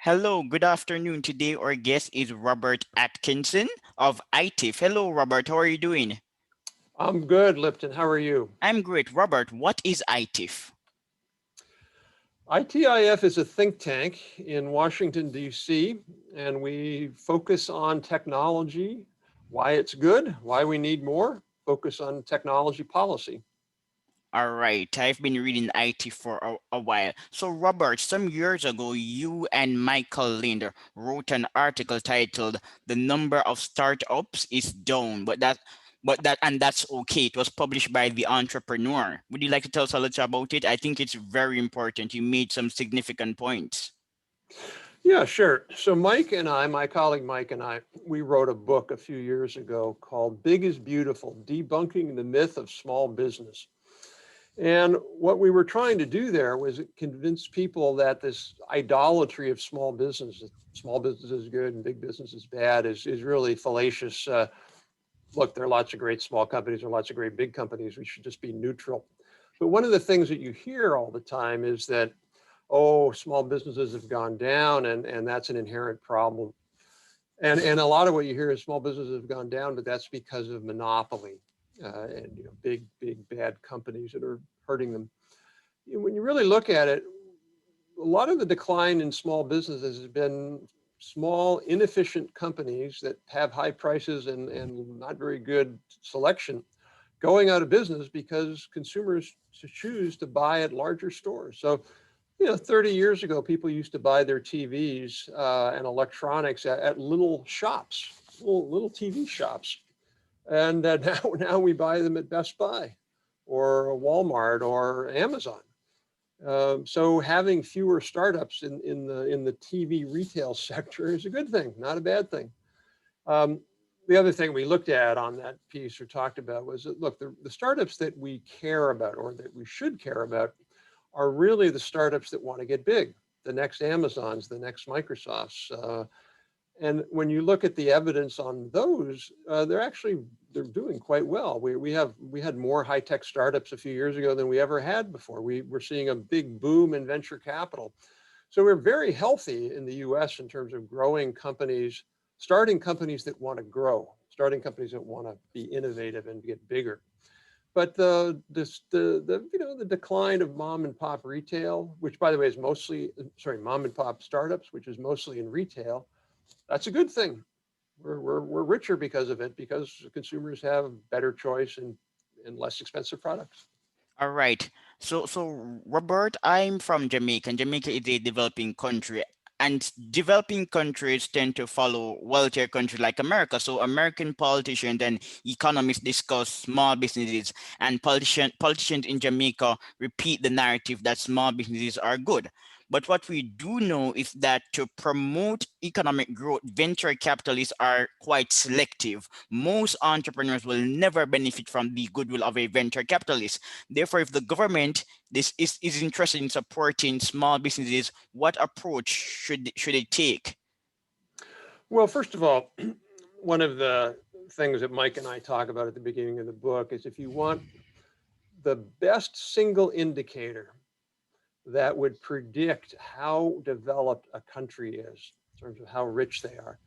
Hello, good afternoon. Today our guest is Robert Atkinson of ITIF. Hello, Robert. How are you doing? I'm good, Lipton. How are you? I'm great. Robert, what is ITIF? ITIF is a think tank in Washington, D.C., and we focus on technology, why it's good, why we need more, focus on technology policy. All right, I've been reading IT for a while. So, Robert, some years ago, you and Michael Lind wrote an article titled "The Number of Startups is Down," and that's okay. It was published by the Entrepreneur. Would you like to tell us a little about it? I think it's very important. You made some significant points. Yeah, sure. So Mike and I, my colleague Mike and I, we wrote a book a few years ago called Big is Beautiful, Debunking the Myth of Small Business. And what we were trying to do there was convince people that this idolatry of small business is good and big business is bad, is really fallacious. Look, there are lots of great small companies, there are lots of great big companies. We should just be neutral. But one of the things that you hear all the time is that, oh, small businesses have gone down and that's an inherent problem. And a lot of what you hear is small businesses have gone down, but that's because of monopoly and big bad companies that are hurting them. When you really look at it, a lot of the decline in small businesses has been small, inefficient companies that have high prices and not very good selection going out of business because consumers choose to buy at larger stores. So, 30 years ago, people used to buy their TVs and electronics at little shops, little TV shops. And now we buy them at Best Buy or Walmart or Amazon. So having fewer startups in the TV retail sector is a good thing, not a bad thing. The other thing we looked at on that piece or talked about was that, look, the startups that we care about or that we should care about are really the startups that want to get big, the next Amazons, the next Microsofts. And when you look at the evidence on those, they're doing quite well. We had more high-tech startups a few years ago than we ever had before. We're seeing a big boom in venture capital. So we're very healthy in the US in terms of growing companies, starting companies that want to grow, starting companies that want to be innovative and get bigger. But the decline of mom and pop retail, which by the way is mom and pop startups, which is mostly in retail, that's a good thing. We're richer because of it, because consumers have better choice and less expensive products. All right. So Robert, I'm from Jamaica, and Jamaica is a developing country. And developing countries tend to follow wealthier countries like America. So American politicians and economists discuss small businesses, and politicians in Jamaica repeat the narrative that small businesses are good. But what we do know is that to promote economic growth, venture capitalists are quite selective. Most entrepreneurs will never benefit from the goodwill of a venture capitalist. Therefore, if the government is interested in supporting small businesses, what approach should it take? Well, first of all, one of the things that Mike and I talk about at the beginning of the book is if you want the best single indicator that would predict how developed a country is in terms of how rich they are,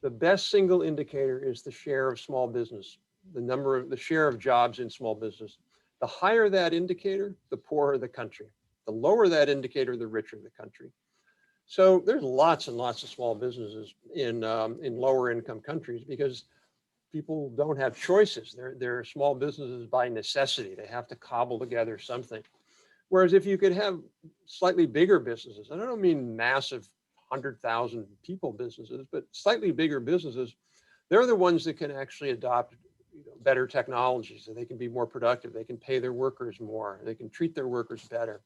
the best single indicator is the share of small business, the share of jobs in small business. The higher that indicator, the poorer the country. The lower that indicator, the richer the country. So there's lots and lots of small businesses in lower income countries because people don't have choices. They're small businesses by necessity. They have to cobble together something. Whereas if you could have slightly bigger businesses, and I don't mean massive 100,000 people businesses, but slightly bigger businesses, they're the ones that can actually adopt better technologies, so they can be more productive. They can pay their workers more. They can treat their workers better.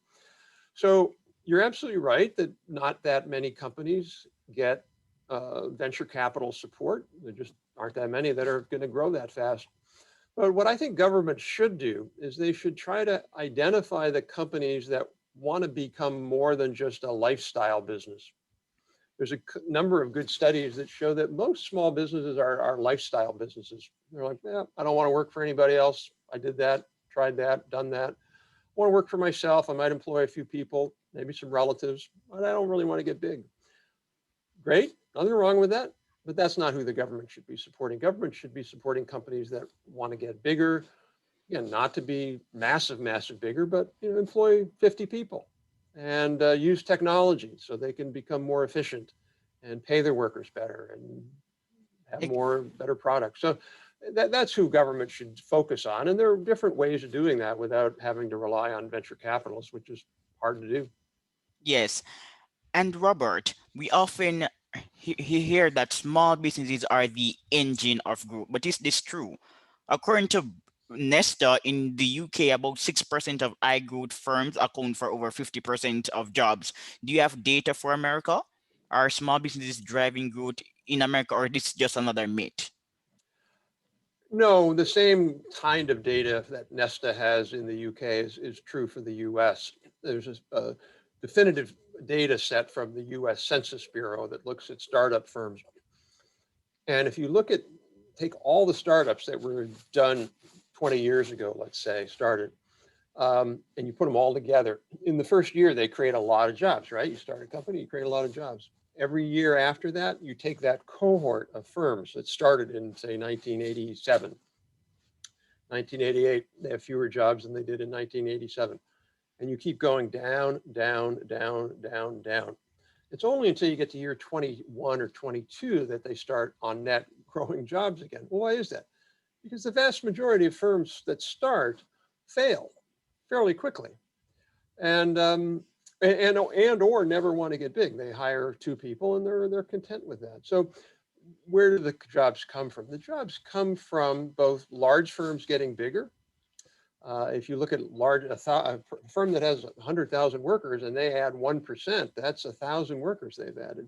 So you're absolutely right that not that many companies get venture capital support. There just aren't that many that are going to grow that fast. But what I think government should do is they should try to identify the companies that want to become more than just a lifestyle business. There's a number of good studies that show that most small businesses are lifestyle businesses. They're like, I don't want to work for anybody else. I did that, tried that, done that. I want to work for myself. I might employ a few people, maybe some relatives, but I don't really want to get big. Great, nothing wrong with that, but that's not who the government should be supporting. Government should be supporting companies that want to get bigger, again, not to be massive bigger, but employ 50 people and use technology so they can become more efficient and pay their workers better and have better products. So that's who government should focus on. And there are different ways of doing that without having to rely on venture capitalists, which is hard to do. Yes. And Robert, we often hear that small businesses are the engine of growth, but is this true? According to Nesta in the UK, about 6% of high growth firms account for over 50% of jobs. Do you have data for America? Are small businesses driving growth in America, or this is just another myth? No, the same kind of data that Nesta has in the UK is true for the US. There's a definitive data set from the US Census Bureau that looks at startup firms. And if you take all the startups that were done 20 years ago, let's say, started, and you put them all together, in the first year, they create a lot of jobs, right? You start a company, you create a lot of jobs. Every year after that, you take that cohort of firms that started in, say, 1987, 1988, they have fewer jobs than they did in 1987. And you keep going down, down, down, down, down. It's only until you get to year 21 or 22 that they start on net growing jobs again. Well, why is that? Because the vast majority of firms that start fail fairly quickly, and or never want to get big. They hire two people and they're content with that. So where do the jobs come from? The jobs come from both large firms getting bigger. If you look at a firm that has 100,000 workers and they add 1%, that's 1,000 workers they've added.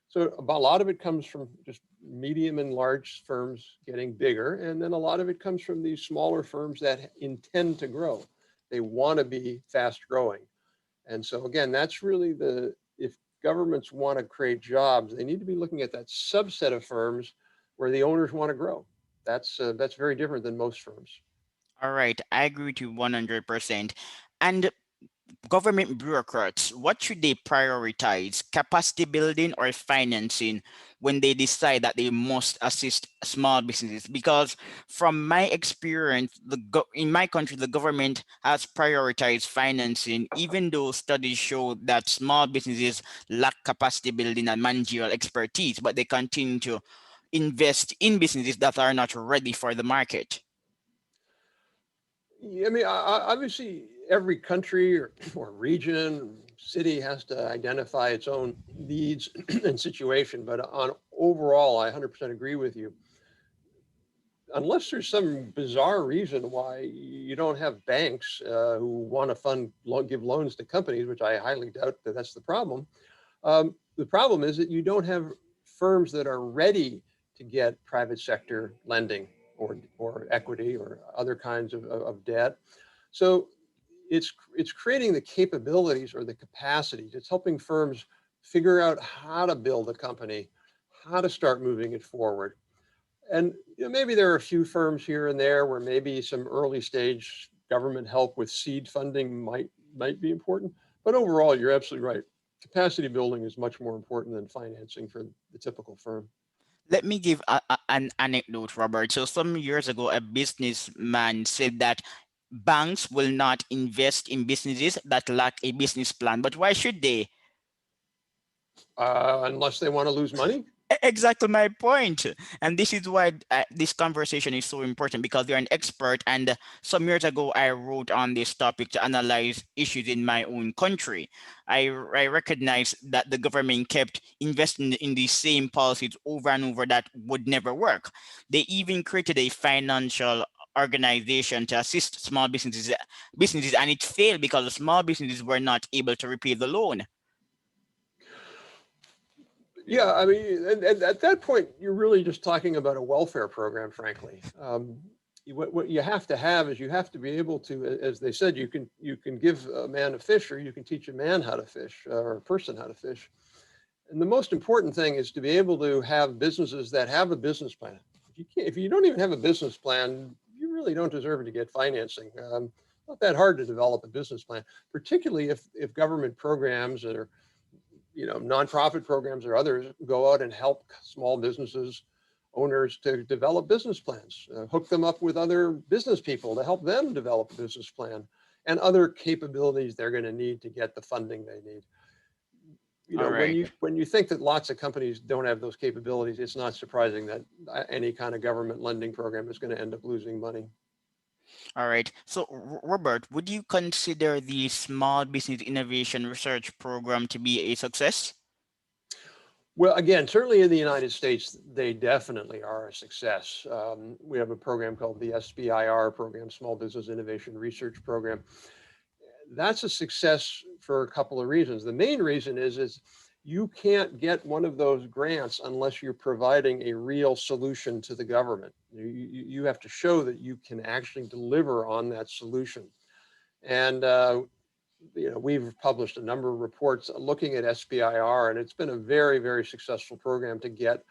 So a lot of it comes from just medium and large firms getting bigger. And then a lot of it comes from these smaller firms that intend to grow. They want to be fast growing. And so again, that's really if governments want to create jobs, they need to be looking at that subset of firms where the owners want to grow. That's very different than most firms. All right, I agree with you 100%. And government bureaucrats, what should they prioritize, capacity building or financing, when they decide that they must assist small businesses? Because from my experience, in my country, the government has prioritized financing, even though studies show that small businesses lack capacity building and managerial expertise, but they continue to invest in businesses that are not ready for the market. I mean, obviously, every country or region, city has to identify its own needs and situation. But on overall, I 100% agree with you. Unless there's some bizarre reason why you don't have banks who want to give loans to companies, which I highly doubt that that's the problem. The problem is that you don't have firms that are ready to get private sector lending or equity or other kinds of debt. So it's creating the capabilities or the capacities. It's helping firms figure out how to build a company, how to start moving it forward. And maybe there are a few firms here and there where maybe some early stage government help with seed funding might be important. But overall, you're absolutely right. Capacity building is much more important than financing for the typical firm. Let me give an anecdote, Robert. So some years ago, a businessman said that banks will not invest in businesses that lack a business plan. But why should they? Unless they want to lose money. Exactly my point. And this is why this conversation is so important, because you're an expert. And some years ago, I wrote on this topic to analyze issues in my own country. I recognized that the government kept investing in the same policies over and over that would never work. They even created a financial organization to assist small businesses, and it failed because the small businesses were not able to repay the loan. Yeah, I mean, and at that point, you're really just talking about a welfare program, frankly. What you have to have is you have to be able to, as they said, you can give a man a fish, or you can teach a man how to fish, or a person how to fish. And the most important thing is to be able to have businesses that have a business plan. If you don't even have a business plan, you really don't deserve to get financing. Not that hard to develop a business plan, particularly if government programs nonprofit programs or others go out and help small businesses owners to develop business plans, hook them up with other business people to help them develop a business plan and other capabilities they're going to need to get the funding they need. All When right. you think that lots of companies don't have those capabilities, it's not surprising that any kind of government lending program is going to end up losing money. All right. So, Robert, would you consider the Small Business Innovation Research Program to be a success? Well, again, certainly in the United States, they definitely are a success. We have a program called the SBIR program, Small Business Innovation Research Program. That's a success for a couple of reasons. The main reason is you can't get one of those grants unless you're providing a real solution to the government. You have to show that you can actually deliver on that solution. And we've published a number of reports looking at SBIR, and it's been a very, very successful program to get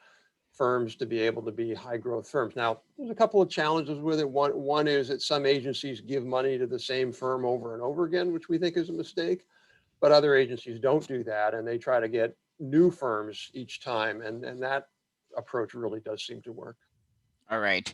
firms to be able to be high growth firms. Now, there's a couple of challenges with it. One is that some agencies give money to the same firm over and over again, which we think is a mistake, but other agencies don't do that, and they try to get new firms each time, and that approach really does seem to work. All right.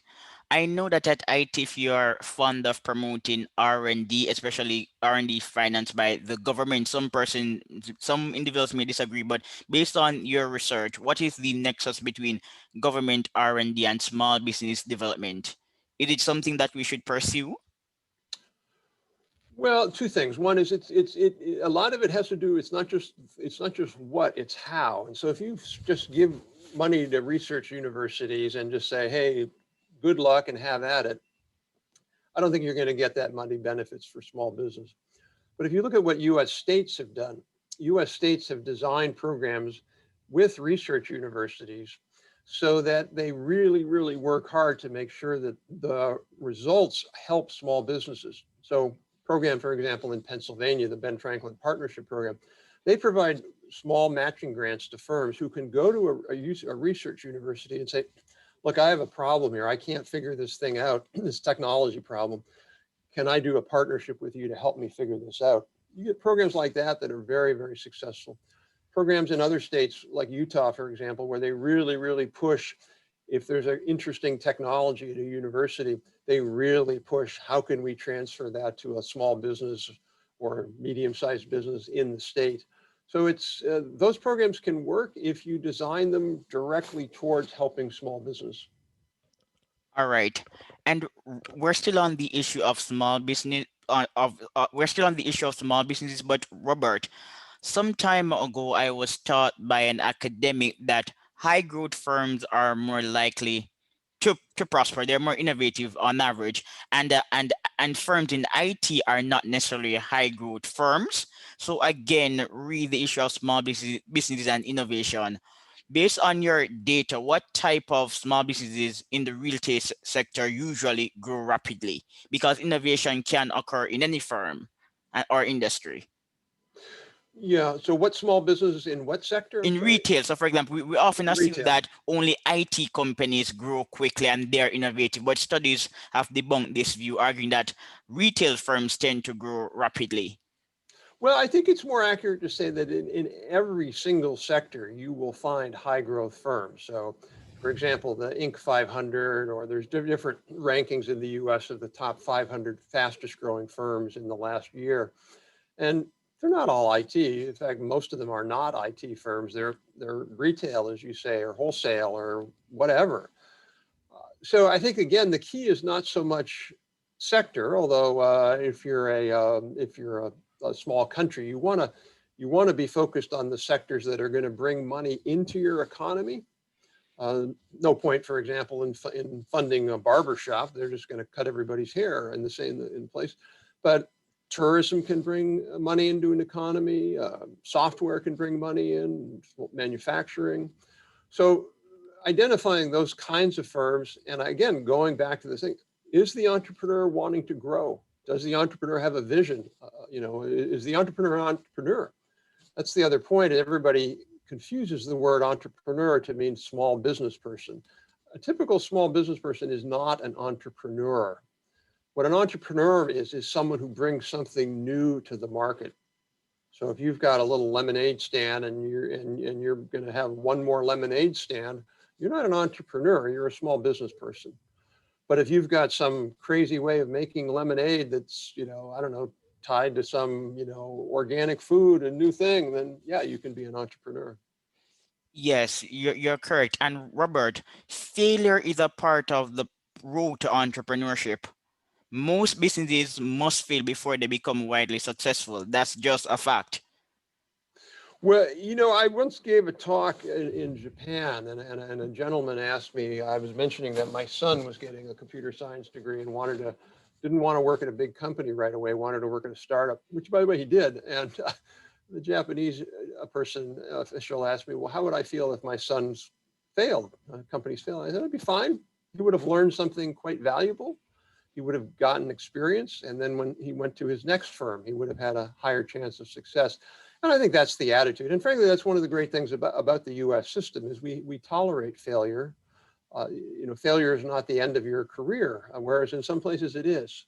I know that at ITIF you are fond of promoting R&D, especially R&D financed by the government. Some individuals may disagree, but based on your research, what is the nexus between government R&D and small business development? Is it something that we should pursue? Well, two things. One is a lot of it has to do, it's not just what, it's how. And so if you just give money to research universities and just say, hey, good luck and have at it, I don't think you're going to get that money benefits for small business. But if you look at what US states have done, US states have designed programs with research universities so that they really, really work hard to make sure that the results help small businesses. So program, for example, in Pennsylvania, the Ben Franklin Partnership Program, they provide small matching grants to firms who can go to a research university and say, look, I have a problem here. I can't figure this thing out, this technology problem. Can I do a partnership with you to help me figure this out? You get programs like that are very, very successful. Programs in other states like Utah, for example, where they really, really push, if there's an interesting technology at a university, they really push, how can we transfer that to a small business or medium-sized business in the state? So it's those programs can work if you design them directly towards helping small business. All right. And we're still on the issue of small business we're still on the issue of small businesses, but Robert, some time ago I was taught by an academic that high growth firms are more likely to prosper. They're more innovative on average, and firms in IT are not necessarily high growth firms. So again, read the issue of small businesses and innovation. Based on your data, what type of small businesses in the real estate sector usually grow rapidly? Because innovation can occur in any firm or industry. Yeah, so what small businesses in what sector? I'm In sorry. retail, so for example, we often In assume retail. that only IT companies grow quickly and they're innovative, but studies have debunked this view, arguing that retail firms tend to grow rapidly. Well, I think it's more accurate to say that in every single sector, you will find high growth firms. So, for example, the Inc. 500, or there's different rankings in the US of the top 500 fastest growing firms in the last year. And they're not all IT. In fact, most of them are not IT firms. They're retail, as you say, or wholesale or whatever. So I think, again, the key is not so much sector, although if you're a small country, you want to be focused on the sectors that are going to bring money into your economy. No point, for example, in funding a barber shop. They're just going to cut everybody's hair in the same in place. But tourism can bring money into an economy. Software can bring money in. Manufacturing. So identifying those kinds of firms, and again, going back to this thing, is the entrepreneur wanting to grow? Does the entrepreneur have a vision? Is the entrepreneur? That's the other point. Everybody confuses the word entrepreneur to mean small business person. A typical small business person is not an entrepreneur. What an entrepreneur is someone who brings something new to the market. So if you've got a little lemonade stand and you're going to have one more lemonade stand, you're not an entrepreneur, you're a small business person. But if you've got some crazy way of making lemonade that's, I don't know, tied to some, organic food and new thing, then yeah, you can be an entrepreneur. Yes, you're correct. And Robert, failure is a part of the road to entrepreneurship. Most businesses must fail before they become widely successful. That's just a fact. Well, I once gave a talk in Japan, and a gentleman asked me, I was mentioning that my son was getting a computer science degree and didn't want to work at a big company right away, wanted to work at a startup, which by the way, he did. And the Japanese official asked me, well, how would I feel if my son's failed, companies failed? I said, I'd be fine. He would have learned something quite valuable. He would have gotten experience. And then when he went to his next firm, he would have had a higher chance of success. And I think that's the attitude. And frankly, that's one of the great things about the US system is we tolerate failure. Failure is not the end of your career, whereas in some places it is.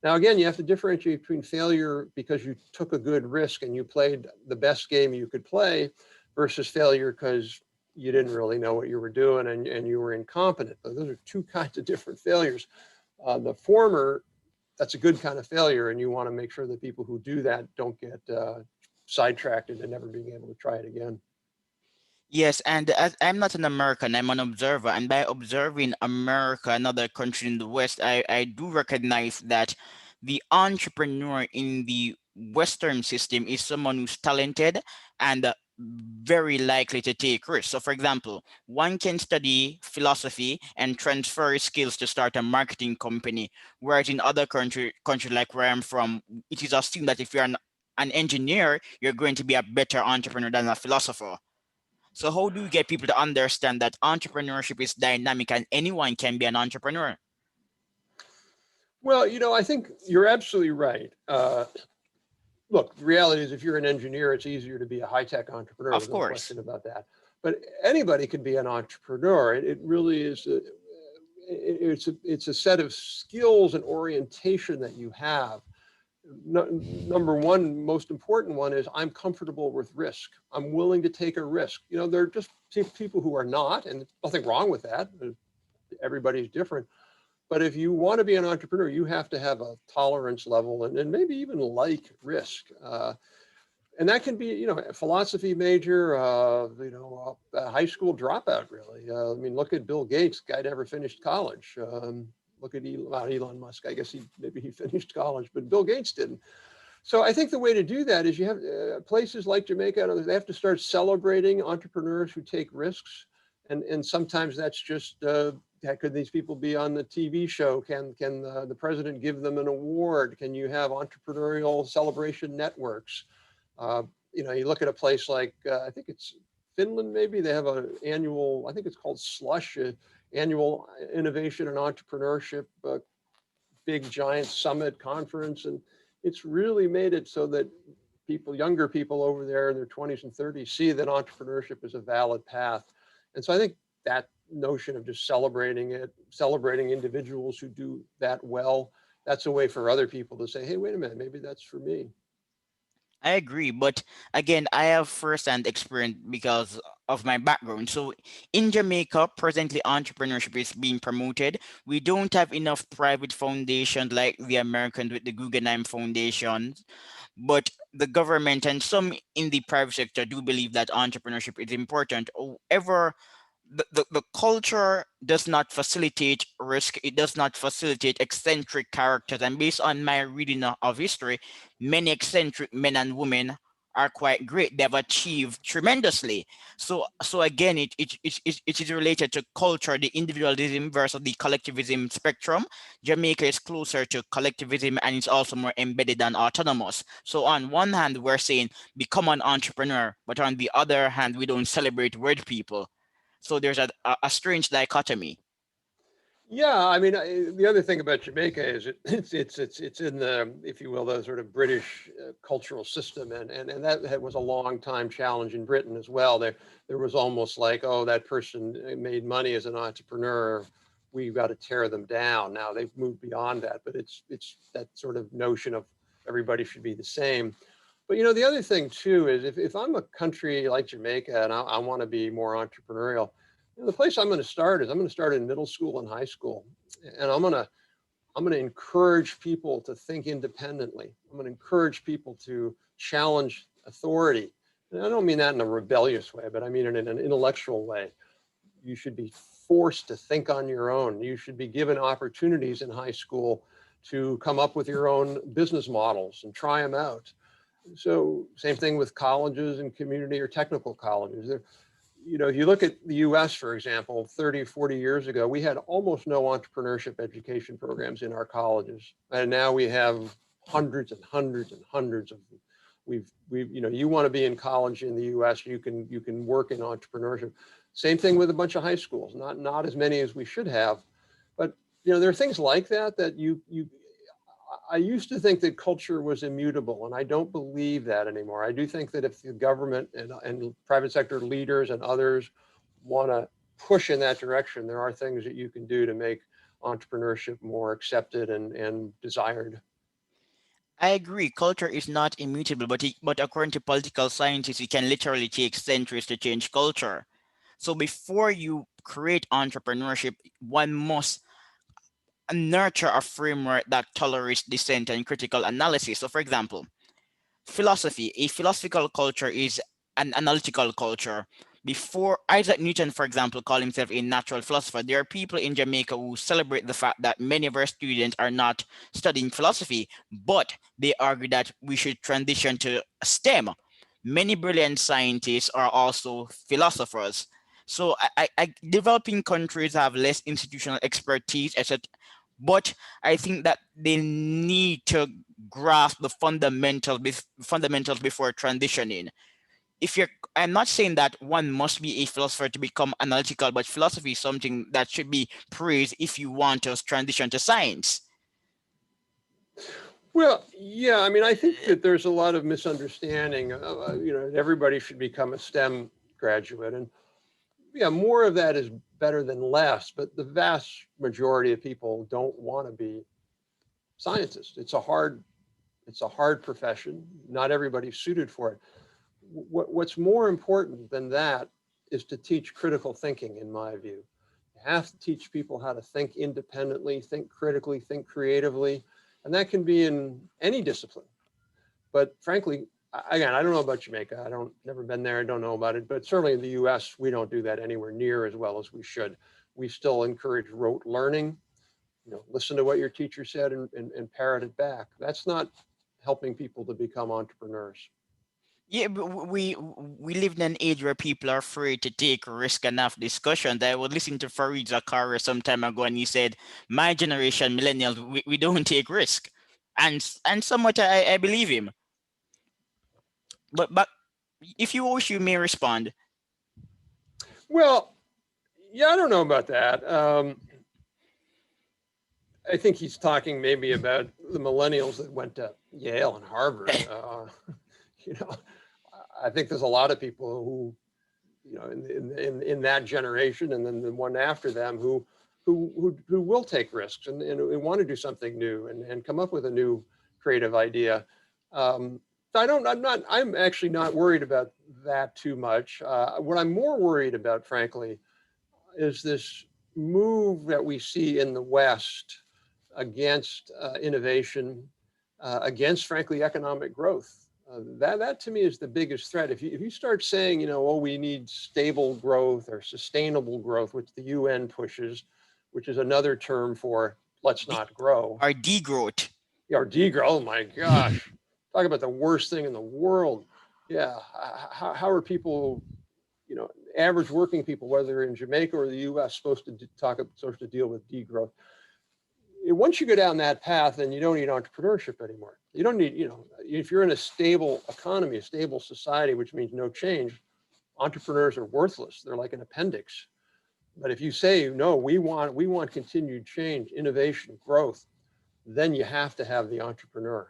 Now, again, you have to differentiate between failure because you took a good risk and you played the best game you could play versus failure because you didn't really know what you were doing and you were incompetent. Those are two kinds of different failures. The former, that's a good kind of failure, and you want to make sure that people who do that don't get sidetracked into never being able to try it again. Yes, and as I'm not an American, I'm an observer. And by observing America, another country in the West, I do recognize that the entrepreneur in the Western system is someone who's talented and very likely to take risks. So, for example, one can study philosophy and transfer his skills to start a marketing company, whereas in other country like where I'm from, it is assumed that if you're an engineer, you're going to be a better entrepreneur than a philosopher. So how do you get people to understand that entrepreneurship is dynamic and anyone can be an entrepreneur? Well, I think you're absolutely right. Look, the reality is if you're an engineer, it's easier to be a high-tech entrepreneur. Of There's no course. question about that. But anybody can be an entrepreneur. It really is. It's a set of skills and orientation that you have. Number one, most important one is I'm comfortable with risk. I'm willing to take a risk. There are just people who are not, and nothing wrong with that. Everybody's different. But if you want to be an entrepreneur, you have to have a tolerance level and maybe even like risk. And that can be, a philosophy major, a high school dropout, really. I mean, look at Bill Gates, guy never finished college. Look at Elon Musk. I guess maybe he finished college, but Bill Gates didn't. So I think the way to do that is you have places like Jamaica, they have to start celebrating entrepreneurs who take risks. And sometimes that's just, could these people be on the TV show? Can the president give them an award? Can you have entrepreneurial celebration networks? You look at a place like, I think it's Finland, maybe they have an annual, I think it's called Slush, annual innovation and entrepreneurship, big giant summit conference. And it's really made it so that younger people over there in their 20s and 30s see that entrepreneurship is a valid path. And so I think that notion of just celebrating individuals who do that well, that's a way for other people to say, hey, wait a minute, maybe that's for me. I agree, but again, I have first-hand experience because of my background. So in Jamaica, presently entrepreneurship is being promoted. We don't have enough private foundations like the Americans with the Guggenheim Foundation, but the government and some in the private sector do believe that entrepreneurship is important. However, the culture does not facilitate risk. It does not facilitate eccentric characters. And based on my reading of history, many eccentric men and women are quite great. They've achieved tremendously. So again, it is related to culture, the individualism versus the collectivism spectrum. Jamaica is closer to collectivism and it's also more embedded and autonomous. So on one hand, we're saying become an entrepreneur, but on the other hand, we don't celebrate word people. So there's a strange dichotomy. Yeah, I mean, the other thing about Jamaica is it's in the, if you will, the sort of British cultural system, and that was a long time challenge in Britain as well. There was almost like, oh, that person made money as an entrepreneur, we've got to tear them down. Now they've moved beyond that, but it's that sort of notion of everybody should be the same. But you know, the other thing too is if I'm a country like Jamaica and I want to be more entrepreneurial, you know, the place I'm going to start is I'm going to start in middle school and high school, and I'm going to encourage people to think independently. I'm going to encourage people to challenge authority. And I don't mean that in a rebellious way, but I mean it in an intellectual way. You should be forced to think on your own. You should be given opportunities in high school to come up with your own business models and try them out. So same thing with colleges and community or technical colleges. You know, if you look at the US, for example, 30, 40 years ago, we had almost no entrepreneurship education programs in our colleges. And now we have hundreds and hundreds and hundreds of them. You know, you want to be in college in the US, you can work in entrepreneurship. Same thing with a bunch of high schools, not as many as we should have. But, you know, there are things like that I used to think that culture was immutable, and I don't believe that anymore. I do think that if the government and private sector leaders and others want to push in that direction, there are things that you can do to make entrepreneurship more accepted and desired. I agree. Culture is not immutable, but according to political scientists, it can literally take centuries to change culture. So before you create entrepreneurship, one must nurture a framework that tolerates dissent and critical analysis. So, for example, philosophy. A philosophical culture is an analytical culture. Before Isaac Newton, for example, called himself a natural philosopher, there are people in Jamaica who celebrate the fact that many of our students are not studying philosophy, but they argue that we should transition to STEM. Many brilliant scientists are also philosophers. So developing countries have less institutional expertise, etc. But I think that they need to grasp the fundamentals before transitioning. If you're, I'm not saying that one must be a philosopher to become analytical, but philosophy is something that should be praised if you want to transition to science. Well, yeah, I mean, I think that there's a lot of misunderstanding. You know, everybody should become a STEM graduate, and yeah, more of that is better than less. But the vast majority of people don't want to be scientists. It's a hard profession. Not everybody's suited for it. What's more important than that is to teach critical thinking, in my view. You have to teach people how to think independently, think critically, think creatively, and that can be in any discipline. But frankly, again, I don't know about Jamaica. I don't never been there. I don't know about it. But certainly in the U.S., we don't do that anywhere near as well as we should. We still encourage rote learning. You know, listen to what your teacher said and parrot it back. That's not helping people to become entrepreneurs. Yeah, but we live in an age where people are afraid to take risk enough discussions. I was listening to Farid Zakaria some time ago, and he said, "My generation, millennials, we don't take risk," and somewhat I believe him. But if you wish, you may respond. Well, yeah, I don't know about that. I think he's talking maybe about the millennials that went to Yale and Harvard. You know, I think there's a lot of people who, you know, in that generation and then the one after them who will take risks and want to do something new and come up with a new creative idea. I'm actually not worried about that too much. What I'm more worried about, frankly, is this move that we see in the West against innovation, against, frankly, economic growth. That to me is the biggest threat. If you start saying, you know, oh, we need stable growth or sustainable growth, which the UN pushes, which is another term for let's The, not grow. our degrowth. Yeah, or degrowth. Oh my gosh, talk about the worst thing in the world. Yeah, how are people, you know, average working people, whether in Jamaica or the U.S., supposed to deal with degrowth? Once you go down that path, then you don't need entrepreneurship anymore. You don't need, you know, if you're in a stable economy, a stable society, which means no change, entrepreneurs are worthless. They're like an appendix. But if you say, no, we want continued change, innovation, growth, then you have to have the entrepreneur.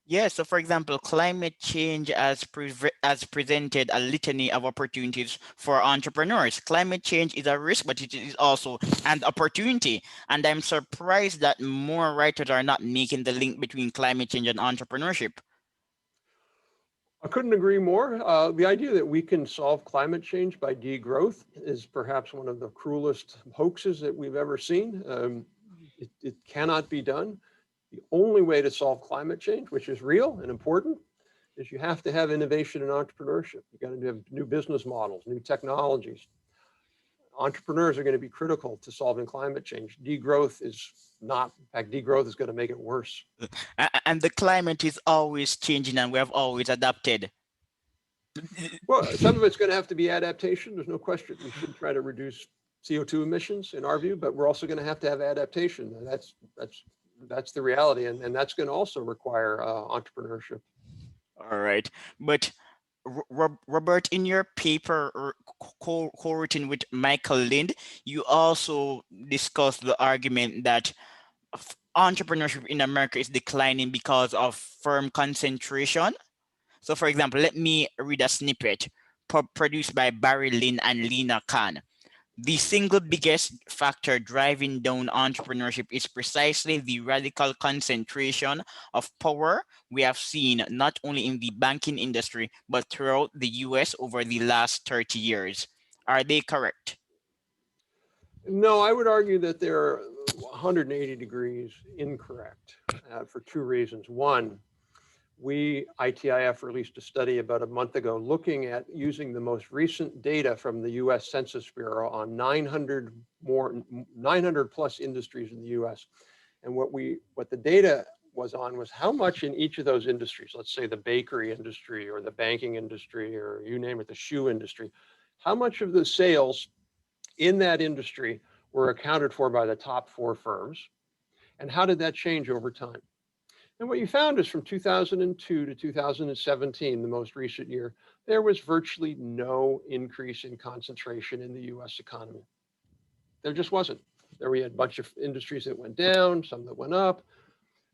Yeah, so for example, climate change has presented a litany of opportunities for entrepreneurs. Climate change is a risk, but it is also an opportunity. And I'm surprised that more writers are not making the link between climate change and entrepreneurship. I couldn't agree more. The idea that we can solve climate change by degrowth is perhaps one of the cruelest hoaxes that we've ever seen. It cannot be done. The only way to solve climate change, which is real and important, is you have to have innovation and entrepreneurship. You got to have new business models, new technologies. Entrepreneurs are going to be critical to solving climate change. Degrowth is not. In fact, degrowth is going to make it worse. And the climate is always changing and we have always adapted. Well, some of it's going to have to be adaptation. There's no question. We should try to reduce CO2 emissions in our view, but we're also going to have adaptation. And that's the reality. And that's going to also require entrepreneurship. All right. But Robert, in your paper co-written with Michael Lind, you also discussed the argument that entrepreneurship in America is declining because of firm concentration. So for example, let me read a snippet produced by Barry Lynn and Lena Khan. The single biggest factor driving down entrepreneurship is precisely the radical concentration of power we have seen not only in the banking industry, but throughout the US over the last 30 years. Are they correct? No, I would argue that they're 180 degrees incorrect for two reasons. One, ITIF released a study about a month ago looking at using the most recent data from the US Census Bureau on 900 plus industries in the US. And what the data was on was how much in each of those industries, let's say the bakery industry or the banking industry, or you name it, the shoe industry, how much of the sales in that industry were accounted for by the top 4 firms, and how did that change over time? And what you found is from 2002 to 2017, the most recent year, there was virtually no increase in concentration in the US economy. There just wasn't. There we had a bunch of industries that went down, some that went up.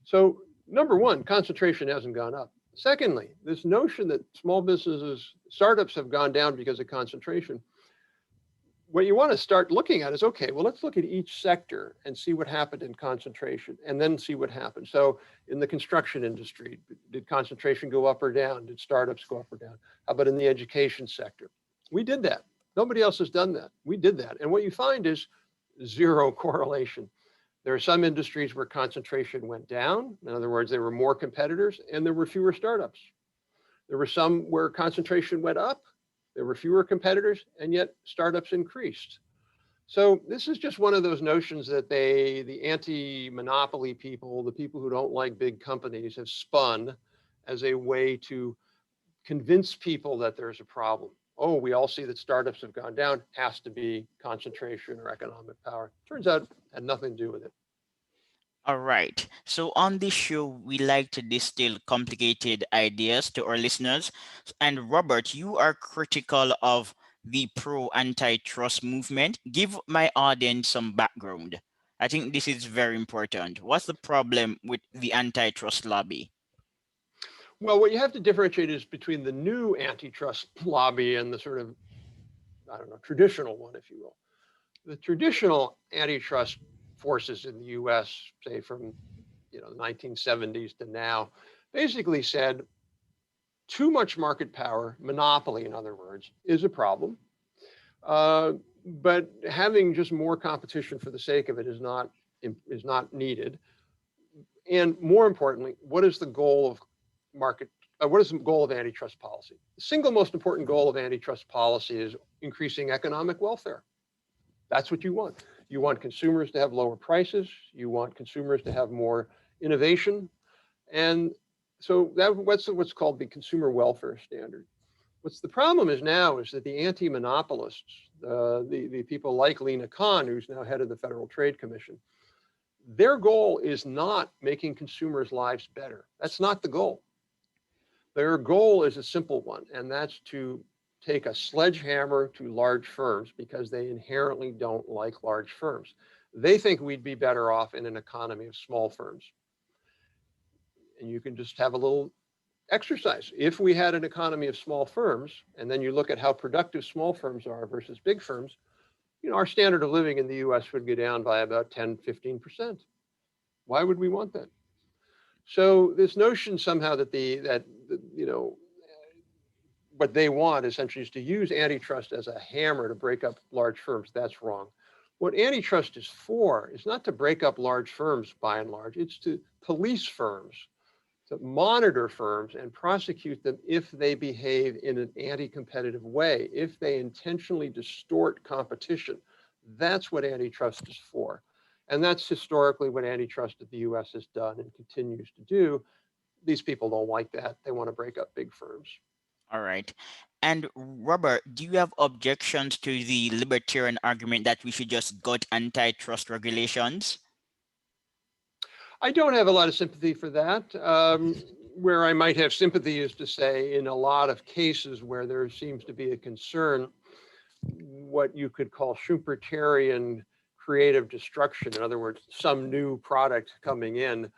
So number one, concentration hasn't gone up. Secondly, this notion that small businesses, startups have gone down because of concentration, what you want to start looking at is, okay, well, let's look at each sector and see what happened in concentration and then see what happened. So in the construction industry, did concentration go up or down? Did startups go up or down? How about in the education sector? We did that. Nobody else has done that. We did that. And what you find is zero correlation. There are some industries where concentration went down. In other words, there were more competitors and there were fewer startups. There were some where concentration went up. There were fewer competitors, and yet startups increased. So this is just one of those notions that the anti-monopoly people, the people who don't like big companies, have spun as a way to convince people that there's a problem. Oh, we all see that startups have gone down, has to be concentration or economic power. Turns out it had nothing to do with it. All right. So on this show, we like to distill complicated ideas to our listeners. And Robert, you are critical of the pro-antitrust movement. Give my audience some background. I think this is very important. What's the problem with the antitrust lobby? Well, what you have to differentiate is between the new antitrust lobby and the sort of, I don't know, traditional one, if you will. The traditional antitrust forces in the US, say from the 1970s to now, basically said too much market power, monopoly in other words, is a problem. But having just more competition for the sake of it is not needed. And more importantly, what is the goal of antitrust policy? The single most important goal of antitrust policy is increasing economic welfare. That's what you want. You want consumers to have lower prices. You want consumers to have more innovation. And so that's what's called the consumer welfare standard. What's the problem is now is that the anti-monopolists, the people like Lena Khan, who's now head of the Federal Trade Commission, their goal is not making consumers' lives better. That's not the goal. Their goal is a simple one, and that's to take a sledgehammer to large firms because they inherently don't like large firms. They think we'd be better off in an economy of small firms. And you can just have a little exercise. If we had an economy of small firms, and then you look at how productive small firms are versus big firms, our standard of living in the US would go down by about 10, 15%. Why would we want that? So this notion somehow that what they want essentially is to use antitrust as a hammer to break up large firms. That's wrong. What antitrust is for is not to break up large firms by and large, it's to police firms, to monitor firms and prosecute them if they behave in an anti-competitive way, if they intentionally distort competition. That's what antitrust is for. And that's historically what antitrust in the US has done and continues to do. These people don't like that. They want to break up big firms. All right. And Robert, do you have objections to the libertarian argument that we should just gut antitrust regulations? I don't have a lot of sympathy for that. Where I might have sympathy is to say in a lot of cases where there seems to be a concern, what you could call Schumpeterian creative destruction. In other words, some new product coming in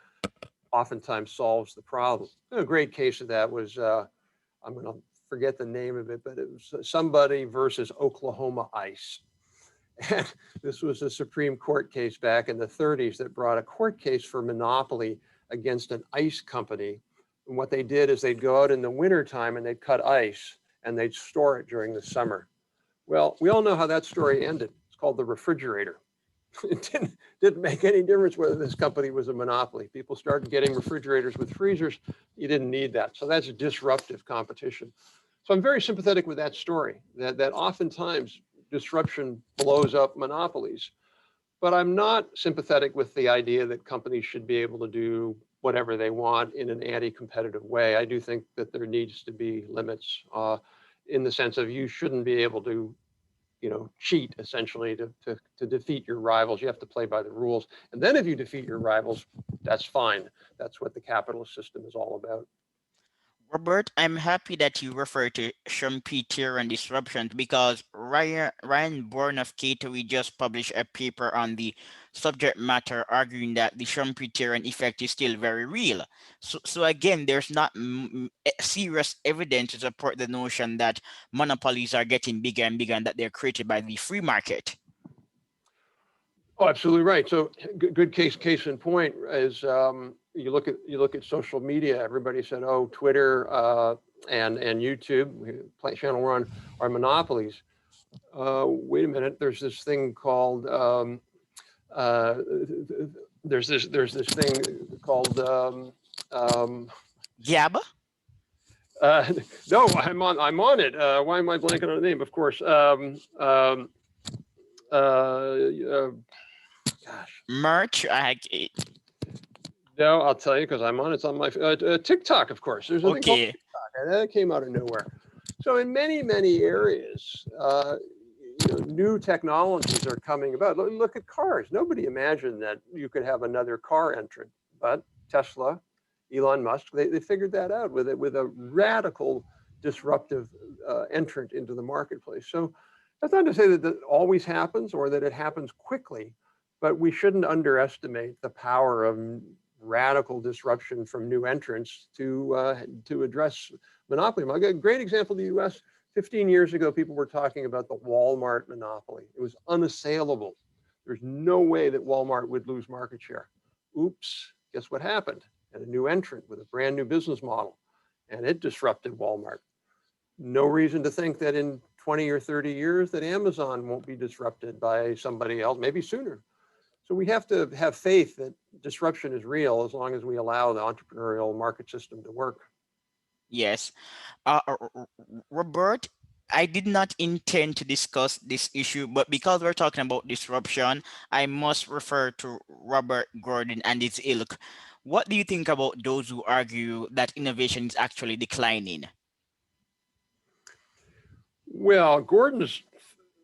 oftentimes solves the problem. A great case of that was, I'm going to forget the name of it, but it was Somebody versus Oklahoma Ice. And this was a Supreme Court case back in the 30s that brought a court case for monopoly against an ice company. And what they did is they'd go out in the wintertime and they'd cut ice and they'd store it during the summer. Well, we all know how that story ended. It's called the refrigerator. It didn't make any difference whether this company was a monopoly. People started getting refrigerators with freezers. You didn't need that. So that's a disruptive competition. So I'm very sympathetic with that story, that oftentimes disruption blows up monopolies. But I'm not sympathetic with the idea that companies should be able to do whatever they want in an anti-competitive way. I do think that there needs to be limits in the sense of you shouldn't be able to cheat essentially to defeat your rivals. You have to play by the rules. And then if you defeat your rivals, that's fine. That's what the capitalist system is all about. Robert, I'm happy that you refer to Schumpeterian disruptions because Ryan Bourne of Cato just published a paper on the subject matter arguing that the Schumpeterian effect is still very real. So again, there's not serious evidence to support the notion that monopolies are getting bigger and bigger and that they're created by the free market. Oh, absolutely right. So good case in point is you look at social media. Everybody said, oh, Twitter and YouTube, channel we're on, are monopolies. Wait a minute. There's this thing called there's this thing called Gab? no, I'm on it. Why am I blanking on the name? Of course. Gosh. Merch? No, I'll tell you because I'm on. It's on my TikTok, of course. There's a thing called Okay. TikTok, and that came out of nowhere. So in many areas, new technologies are coming about. Look at cars. Nobody imagined that you could have another car entrant, but Tesla, Elon Musk, they figured that out with a radical disruptive entrant into the marketplace. So that's not to say that always happens or that it happens quickly, but we shouldn't underestimate the power of radical disruption from new entrants to address monopoly. I'll get a great example in the US. 15 years ago, people were talking about the Walmart monopoly. It was unassailable. There's no way that Walmart would lose market share. Oops, guess what happened? And a new entrant with a brand new business model, and it disrupted Walmart. No reason to think that in 20 or 30 years that Amazon won't be disrupted by somebody else, maybe sooner. So we have to have faith that disruption is real as long as we allow the entrepreneurial market system to work. Yes. Robert, I did not intend to discuss this issue, but because we're talking about disruption, I must refer to Robert Gordon and his ilk. What do you think about those who argue that innovation is actually declining? Well, Gordon's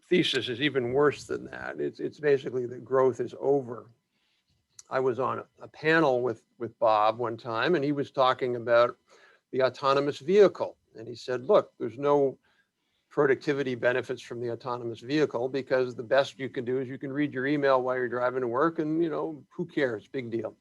thesis is even worse than that. It's basically that growth is over. I was on a panel with Bob one time, and he was talking about the autonomous vehicle. And he said, look, there's no productivity benefits from the autonomous vehicle because the best you can do is you can read your email while you're driving to work and, who cares? Big deal.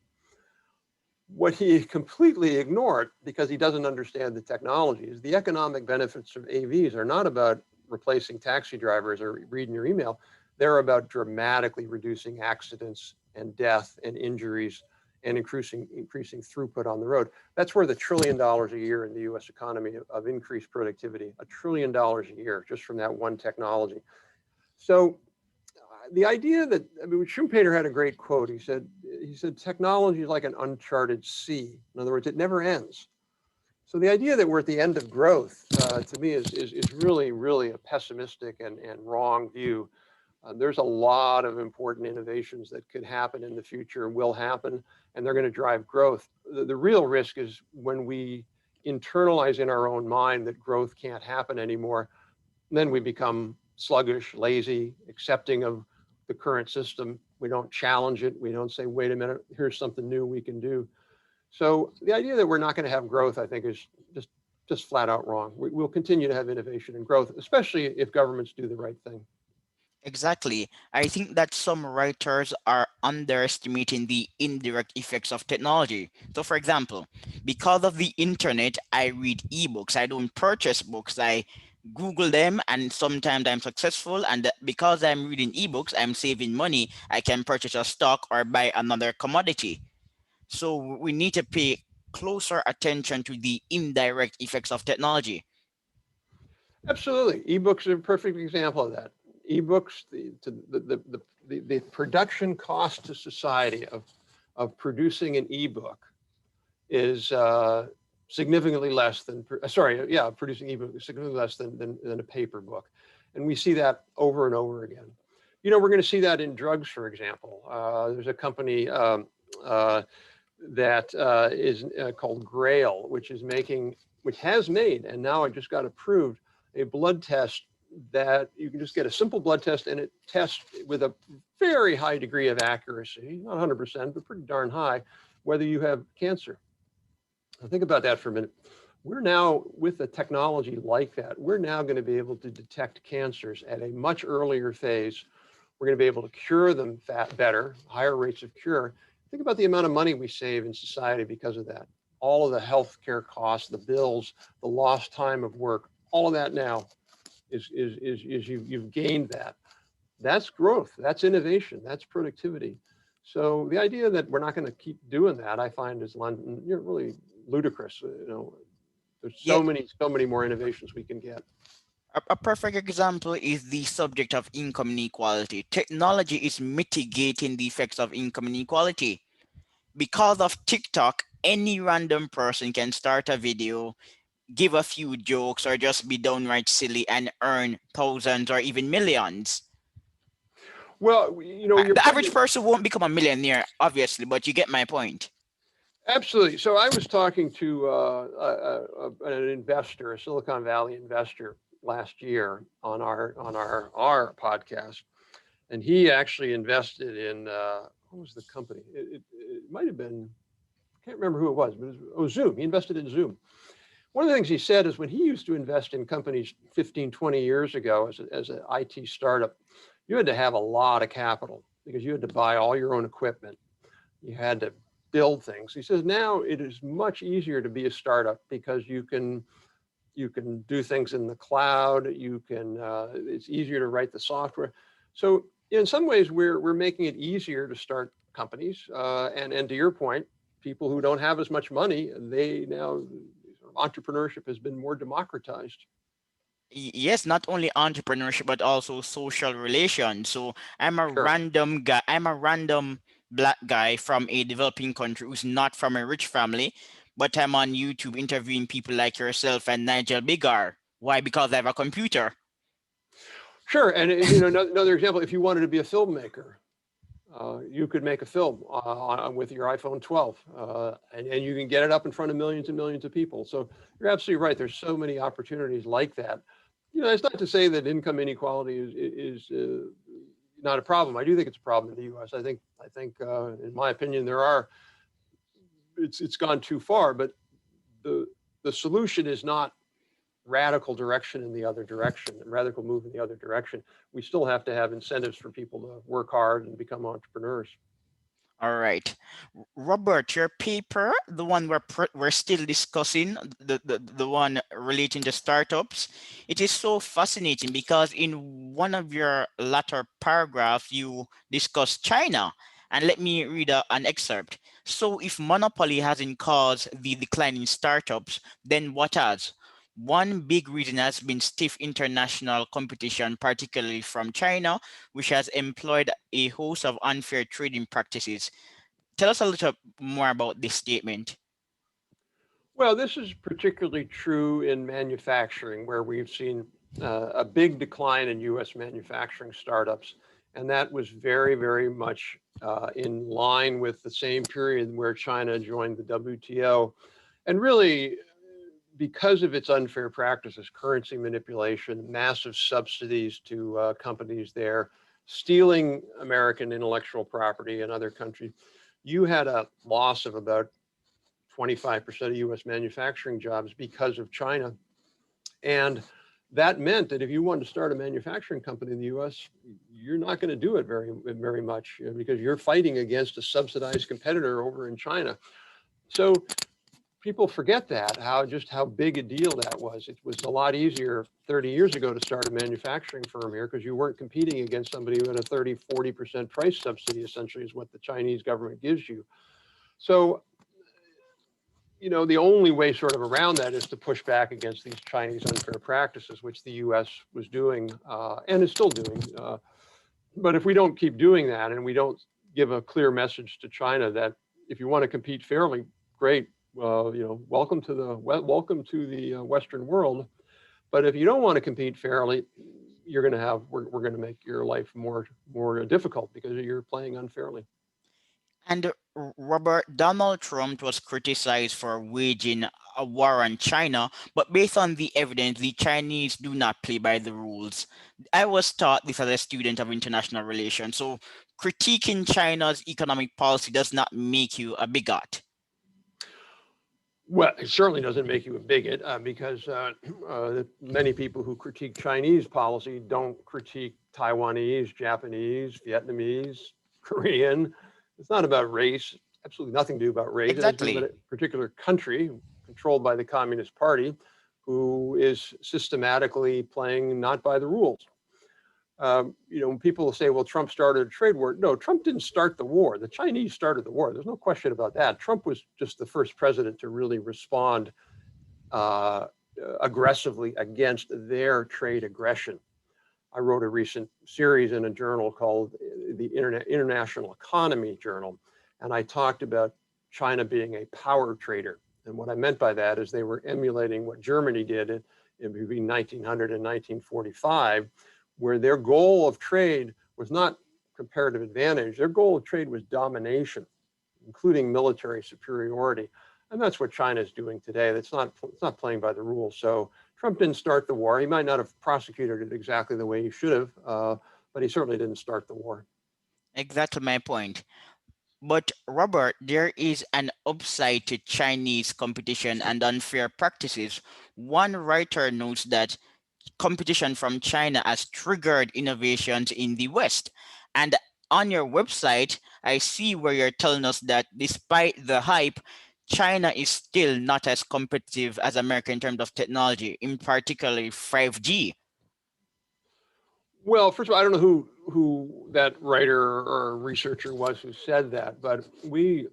What he completely ignored, because he doesn't understand the technology, is the economic benefits of AVs are not about replacing taxi drivers or reading your email. They're about dramatically reducing accidents and death and injuries and increasing throughput on the road. That's where the $1 trillion a year in the US economy of increased productivity, $1 trillion a year just from that one technology. So the idea that, I mean, Schumpeter had a great quote. He said, technology is like an uncharted sea. In other words, it never ends. So the idea that we're at the end of growth, to me, is really, really a pessimistic and wrong view. There's a lot of important innovations that could happen in the future and will happen, and they're going to drive growth. The real risk is when we internalize in our own mind that growth can't happen anymore, then we become sluggish, lazy, accepting of the current system. We don't challenge it. We don't say, wait a minute, here's something new we can do. So the idea that we're not going to have growth, I think, is just flat out wrong. We'll continue to have innovation and growth, especially if governments do the right thing. Exactly. I think that some writers are underestimating the indirect effects of technology. So, for example, because of the internet, I read ebooks. I don't purchase books. I Google them, and sometimes I'm successful. And because I'm reading ebooks, I'm saving money. I can purchase a stock or buy another commodity. So, we need to pay closer attention to the indirect effects of technology. Absolutely. Ebooks are a perfect example of that. Ebooks, the production cost to society of producing an ebook is significantly less than, producing ebook is significantly less than a paper book. And we see that over and over again. You know, we're going to see that in drugs, for example. There's a company that is called Grail, which has made, and now it just got approved, a blood test that you can just get a simple blood test, and it tests with a very high degree of accuracy, not 100%, but pretty darn high, whether you have cancer. Now think about that for a minute. We're now, with a technology like that, we're now going to be able to detect cancers at a much earlier phase. We're going to be able to cure them better, higher rates of cure. Think about the amount of money we save in society because of that. All of the healthcare costs, the bills, the lost time of work, all of that now is you've gained that. That's growth. That's innovation. That's productivity. So the idea that we're not going to keep doing that, I find, is really ludicrous. You know, there's Yeah, so many more innovations we can get. a perfect example is the subject of income inequality. Technology is mitigating the effects of income inequality. Because of TikTok, any random person can start a video, give a few jokes, or just be downright silly and earn thousands or even millions. Well, you know, your The point average is person won't become a millionaire, obviously, but you get my point. absolutely. So I was talking to an investor, a Silicon Valley investor, last year on our podcast, and he actually invested in what was the company? It might have been, I can't remember who it was, but it was Zoom. He invested in Zoom. One of the things he said is when he used to invest in companies 15, 20 years ago as an IT startup, you had to have a lot of capital because you had to buy all your own equipment. You had to build things. He says now it is much easier to be a startup because you can do things in the cloud. It's easier to write the software. So in some ways, we're making it easier to start companies. And to your point, people who don't have as much money, they now, entrepreneurship has been more democratized. Yes, not only entrepreneurship, but also social relations. So I'm a Sure. random guy, I'm a random black guy from a developing country who's not from a rich family, but I'm on YouTube interviewing people like yourself and Nigel Bigar. Why? Because I have a computer. Sure. And you know, another example, if you wanted to be a filmmaker, you could make a film with your iPhone 12, and you can get it up in front of millions and millions of people. So you're absolutely right. There's so many opportunities like that. You know, it's not to say that income inequality is not a problem. I do think it's a problem in the U.S. I think, in my opinion, it's gone too far. But the solution is not radical direction in the other direction, radical move in the other direction. We still have to have incentives for people to work hard and become entrepreneurs. All right. Robert, your paper, the one we're still discussing, the one relating to startups, it is so fascinating because in one of your latter paragraphs, you discuss China. And let me read an excerpt. So if monopoly hasn't caused the decline in startups, then what has? One big reason has been stiff international competition, particularly from China, which has employed a host of unfair trading practices. Tell us a little more about this statement. Well, this is particularly true in manufacturing, where we've seen a big decline in U.S. manufacturing startups. And that was very, very much in line with the same period where China joined the WTO. And really, because of its unfair practices, currency manipulation, massive subsidies to companies there, stealing American intellectual property in other countries, you had a loss of about 25% of US manufacturing jobs because of China. And that meant that if you wanted to start a manufacturing company in the US, you're not going to do it very much, because you're fighting against a subsidized competitor over in China. So people forget that, how big a deal that was. It was a lot easier 30 years ago to start a manufacturing firm here because you weren't competing against somebody who had a 30, 40% price subsidy, essentially, is what the Chinese government gives you. So, the only way sort of around that is to push back against these Chinese unfair practices, which the US was doing and is still doing. But if we don't keep doing that and we don't give a clear message to China that if you want to compete fairly, great, welcome to the Western world. But if you don't want to compete fairly, we're going to make your life more difficult because you're playing unfairly. And Robert, Donald Trump was criticized for waging a war on China, but based on the evidence, the Chinese do not play by the rules. I was taught this as a student of international relations. So critiquing China's economic policy does not make you a bigot. Well, it certainly doesn't make you a bigot because many people who critique Chinese policy don't critique Taiwanese, Japanese, Vietnamese, Korean. It's not about race. Absolutely nothing to do about race. It has to do about Exactly. a particular country controlled by the Communist Party who is systematically playing not by the rules. When people say, well, Trump started a trade war. No, Trump didn't start the war. The Chinese started the war. There's no question about that. Trump was just the first president to really respond uh, aggressively against their trade aggression. I wrote a recent series in a journal called the International Economy Journal, and I talked about China being a power trader. And what I meant by that is they were emulating what Germany did in between 1900 and 1945, where their goal of trade was not comparative advantage. Their goal of trade was domination, including military superiority. And that's what China is doing today. It's not playing by the rules. So Trump didn't start the war. He might not have prosecuted it exactly the way he should have, but he certainly didn't start the war. Exactly my point. But Robert, there is an upside to Chinese competition and unfair practices. One writer notes that competition from China has triggered innovations in the West. And on your website, I see where you're telling us that despite the hype, China is still not as competitive as America in terms of technology, in particularly 5G. Well, first of all, I don't know who that writer or researcher was who said that, but we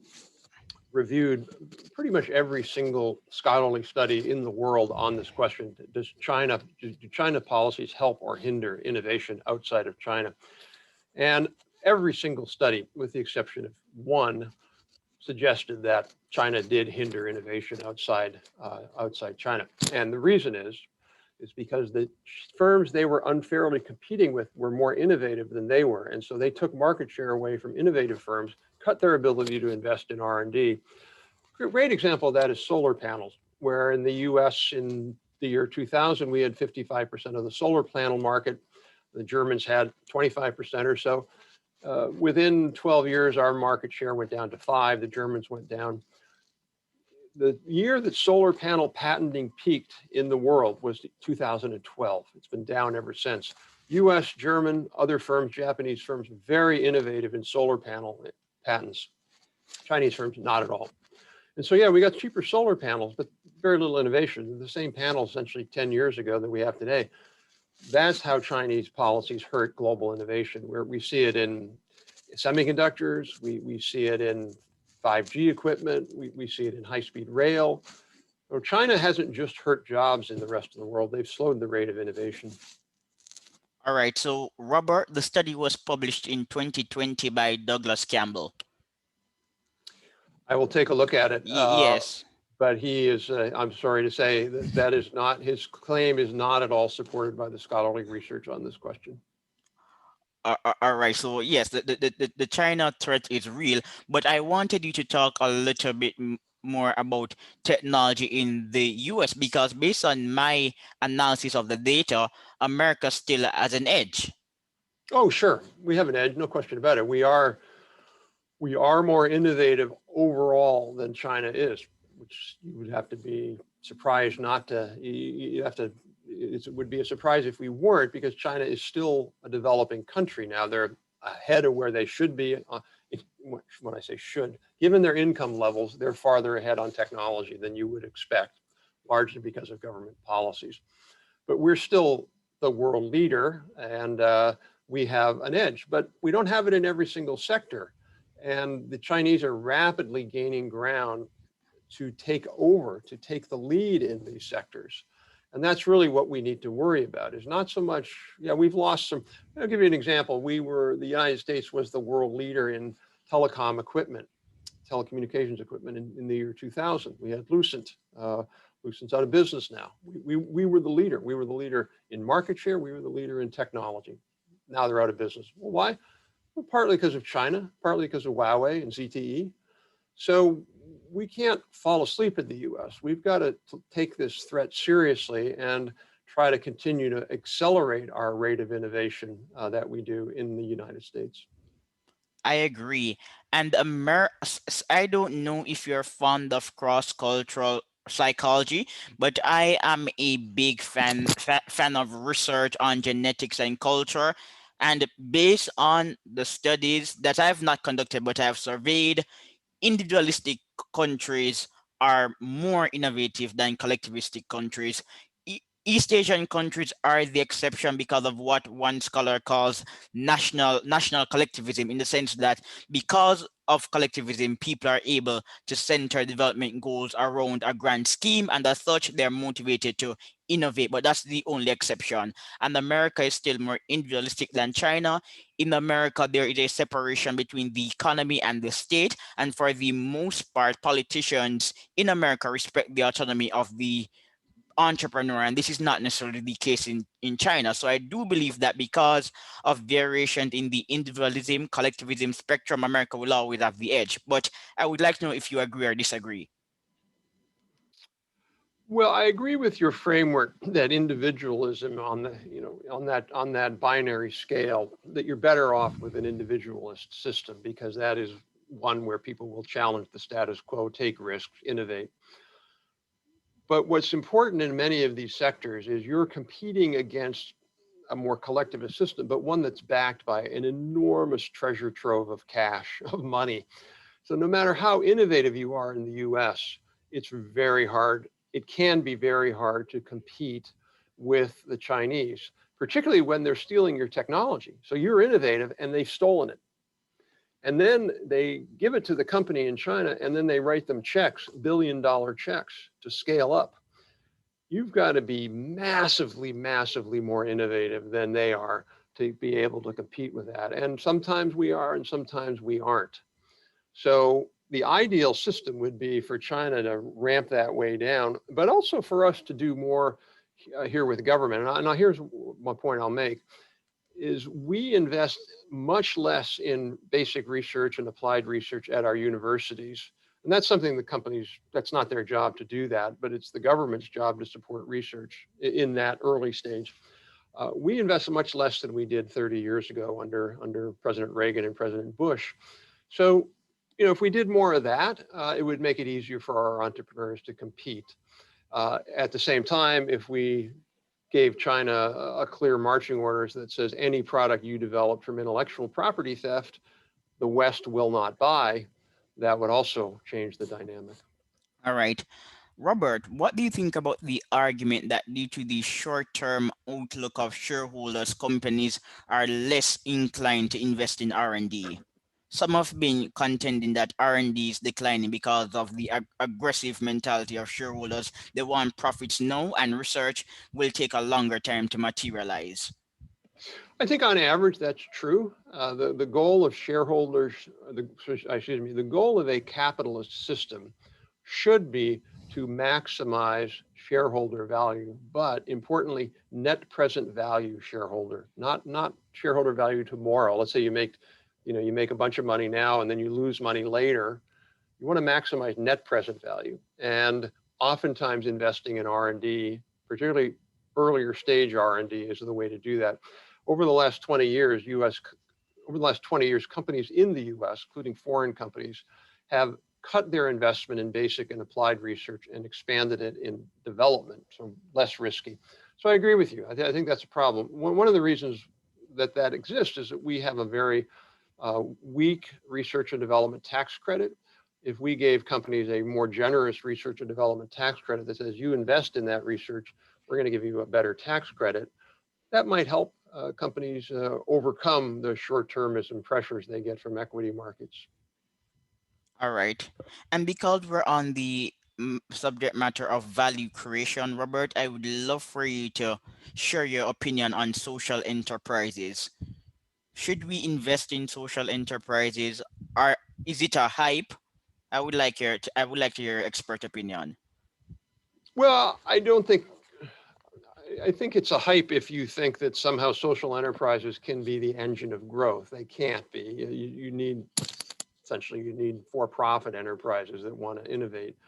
reviewed pretty much every single scholarly study in the world on this question. Do China policies help or hinder innovation outside of China? And every single study, with the exception of one, suggested that China did hinder innovation outside China. And the reason is because the firms they were unfairly competing with were more innovative than they were. And so they took market share away from innovative firms, cut their ability to invest in R&D. A great example of that is solar panels, where in the US in the year 2000, we had 55% of the solar panel market. The Germans had 25% or so. Within 12 years, our market share went down to 5%. The Germans went down. The year that solar panel patenting peaked in the world was 2012. It's been down ever since. US, German, other firms, Japanese firms, very innovative in solar panel patents. Chinese firms, not at all. And so, yeah, we got cheaper solar panels, but very little innovation. The same panel essentially 10 years ago that we have today. That's how Chinese policies hurt global innovation, where we see it in semiconductors, we see it in 5G equipment. We see it in high-speed rail. So China hasn't just hurt jobs in the rest of the world. They've slowed the rate of innovation. All right. So, Robert, the study was published in 2020 by Douglas Campbell. I will take a look at it. Yes. But he is, I'm sorry to say, that is not, his claim is not at all supported by the scholarly research on this question. All right. So yes, the China threat is real, but I wanted you to talk a little bit more about technology in the US, because based on my analysis of the data, America still has an edge. Oh, sure. We have an edge, no question about it. We are more innovative overall than China is, which you would have to be surprised not to, you have to, it would be a surprise if we weren't, because China is still a developing country now. They're ahead of where they should be. When I say should, given their income levels, they're farther ahead on technology than you would expect, largely because of government policies. But we're still the world leader, and we have an edge, but we don't have it in every single sector. And the Chinese are rapidly gaining ground to take over, to take the lead in these sectors. And that's really what we need to worry about, is not so much, yeah, we've lost some. I'll give you an example. The United States was the world leader in telecom equipment, telecommunications equipment in the year 2000. We had Lucent. Lucent's out of business now. We were the leader. We were the leader in market share. We were the leader in technology. Now they're out of business. Well, why? Well, partly because of China, partly because of Huawei and ZTE. So we can't fall asleep in the US. We've got to take this threat seriously and try to continue to accelerate our rate of innovation that we do in the United States. I agree. And I don't know if you're fond of cross-cultural psychology, but I am a big fan of research on genetics and culture. And based on the studies that I have not conducted, but I have surveyed, individualistic countries are more innovative than collectivistic countries. East Asian countries are the exception because of what one scholar calls national collectivism, in the sense that because of collectivism, people are able to center development goals around a grand scheme, and as such, they're motivated to innovate. But that's the only exception. And America is still more individualistic than China. In America, there is a separation between the economy and the state. And for the most part, politicians in America respect the autonomy of the entrepreneur, and this is not necessarily the case in China. So I do believe that because of variation in the individualism, collectivism spectrum, America will always have the edge. But I would like to know if you agree or disagree. Well, I agree with your framework that individualism on the, on that binary scale, that you're better off with an individualist system, because that is one where people will challenge the status quo, take risks, innovate. But what's important in many of these sectors is you're competing against a more collectivist system, but one that's backed by an enormous treasure trove of cash, of money. So no matter how innovative you are in the US, it's very hard. It can be very hard to compete with the Chinese, particularly when they're stealing your technology. So you're innovative and they've stolen it. And then they give it to the company in China, and then they write them checks, billion-dollar checks to scale up. You've got to be massively, massively more innovative than they are to be able to compete with that. And sometimes we are, and sometimes we aren't. So the ideal system would be for China to ramp that way down, but also for us to do more here with government. And now here's one point I'll make, is we invest much less in basic research and applied research at our universities. And that's something the companies, that's not their job to do that, but it's the government's job to support research in that early stage. We invest much less than we did 30 years ago under President Reagan and President Bush. So, if we did more of that, it would make it easier for our entrepreneurs to compete. At the same time, if we gave China a clear marching orders that says any product you develop from intellectual property theft, the West will not buy, that would also change the dynamic. All right. Robert, what do you think about the argument that due to the short-term outlook of shareholders, companies are less inclined to invest in R&D? Some have been contending that R&D is declining because of the aggressive mentality of shareholders. They want profits now, and research will take a longer time to materialize. I think on average that's true. The goal of shareholders, the goal of a capitalist system should be to maximize shareholder value, but importantly, net present value shareholder, not shareholder value tomorrow. Let's say you make a bunch of money now and then you lose money later. You want to maximize net present value, and oftentimes investing in R&D, particularly earlier stage R&D, is the way to do that. Over the last 20 years, companies in the US, including foreign companies, have cut their investment in basic and applied research and expanded it in development, so less risky. So I agree with you. I think that's a problem. One of the reasons that exists is that we have a very weak research and development tax credit. If we gave companies a more generous research and development tax credit that says you invest in that research, we're going to give you a better tax credit, that might help companies overcome the short-termism pressures they get from equity markets. All right. And because we're on the subject matter of value creation, Robert, I would love for you to share your opinion on social enterprises. Should we invest in social enterprises, or is it a hype? I would like your expert opinion. Well, I think it's a hype if you think that somehow social enterprises can be the engine of growth. They can't be. You need, essentially, you need for-profit enterprises that want to innovate.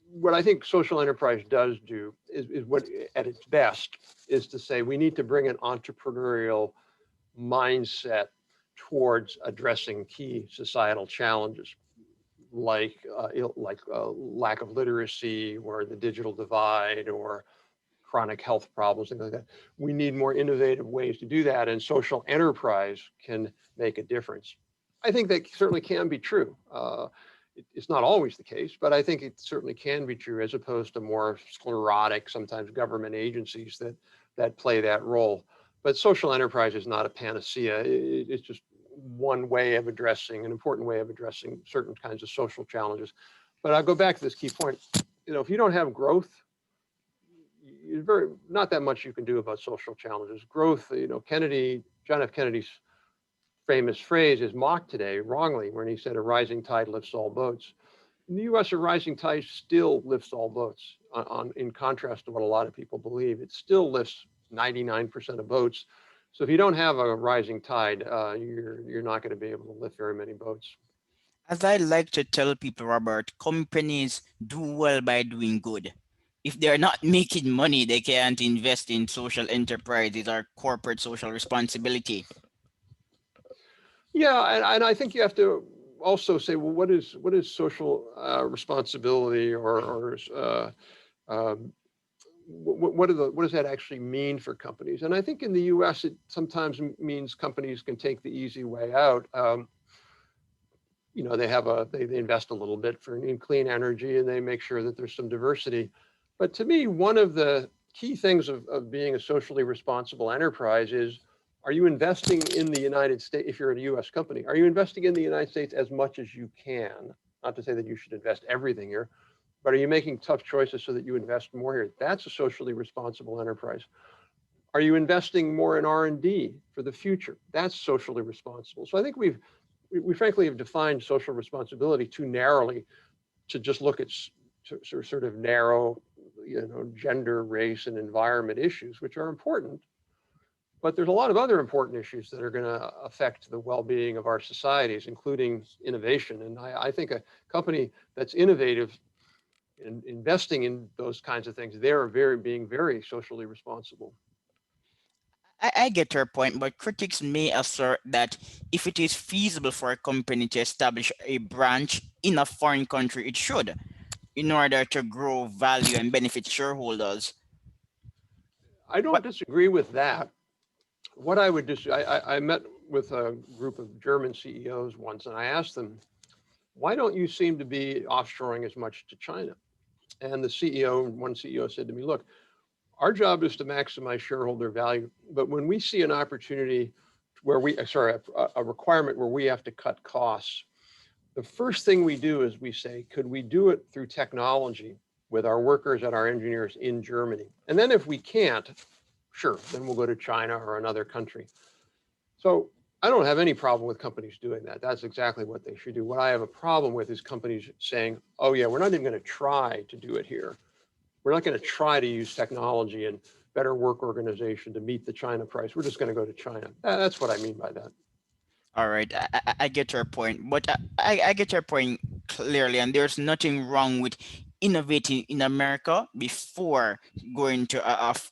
What I think social enterprise does do is what, at its best, is to say we need to bring an entrepreneurial mindset towards addressing key societal challenges like lack of literacy or the digital divide or chronic health problems, things like that. We need more innovative ways to do that, and social enterprise can make a difference. I think that certainly can be true. It's not always the case, but I think it certainly can be true, as opposed to more sclerotic, sometimes government agencies that play that role. But social enterprise is not a panacea. It's just one way of addressing, an important way of addressing certain kinds of social challenges. But I'll go back to this key point. If you don't have growth, not that much you can do about social challenges. Growth, John F. Kennedy's famous phrase is mocked today wrongly when he said a rising tide lifts all boats. In the US, a rising tide still lifts all boats, in contrast to what a lot of people believe. It still lifts 99% of boats. So if you don't have a rising tide, you're not going to be able to lift very many boats. As I like to tell people, Robert, companies do well by doing good. If they're not making money, they can't invest in social enterprises or corporate social responsibility. Yeah, and I think you have to also say, well, what is social responsibility, or what does that actually mean for companies? And I think in the US, it sometimes means companies can take the easy way out. They invest a little bit in clean energy, and they make sure that there's some diversity. But to me, one of the key things of being a socially responsible enterprise is, are you investing in the United States? If you're a US company, are you investing in the United States as much as you can? Not to say that you should invest everything here, but are you making tough choices so that you invest more here? That's a socially responsible enterprise. Are you investing more in R&D for the future? That's socially responsible. So I think we frankly have defined social responsibility too narrowly to just look at sort of narrow, gender, race, and environment issues, which are important. But there's a lot of other important issues that are going to affect the well-being of our societies, including innovation. And I think a company that's innovative and investing in those kinds of things, they're being very socially responsible. I get your point, but critics may assert that if it is feasible for a company to establish a branch in a foreign country, it should, in order to grow value and benefit shareholders. I don't disagree with that. What I would disagree, I met with a group of German CEOs once, and I asked them, why don't you seem to be offshoring as much to China? And one CEO said to me, look, our job is to maximize shareholder value, but when we see an opportunity where we, sorry, a requirement where we have to cut costs, the first thing we do is we say, could we do it through technology with our workers and our engineers in Germany? And then if we can't, sure, then we'll go to China or another country. So I don't have any problem with companies doing that. That's exactly what they should do. What I have a problem with is companies saying, oh yeah, we're not even going to try to do it here. We're not going to try to use technology and better work organization to meet the China price. We're just going to go to China. That's what I mean by that. All right, I get your point, but I get your point clearly, and there's nothing wrong with innovating in America before going to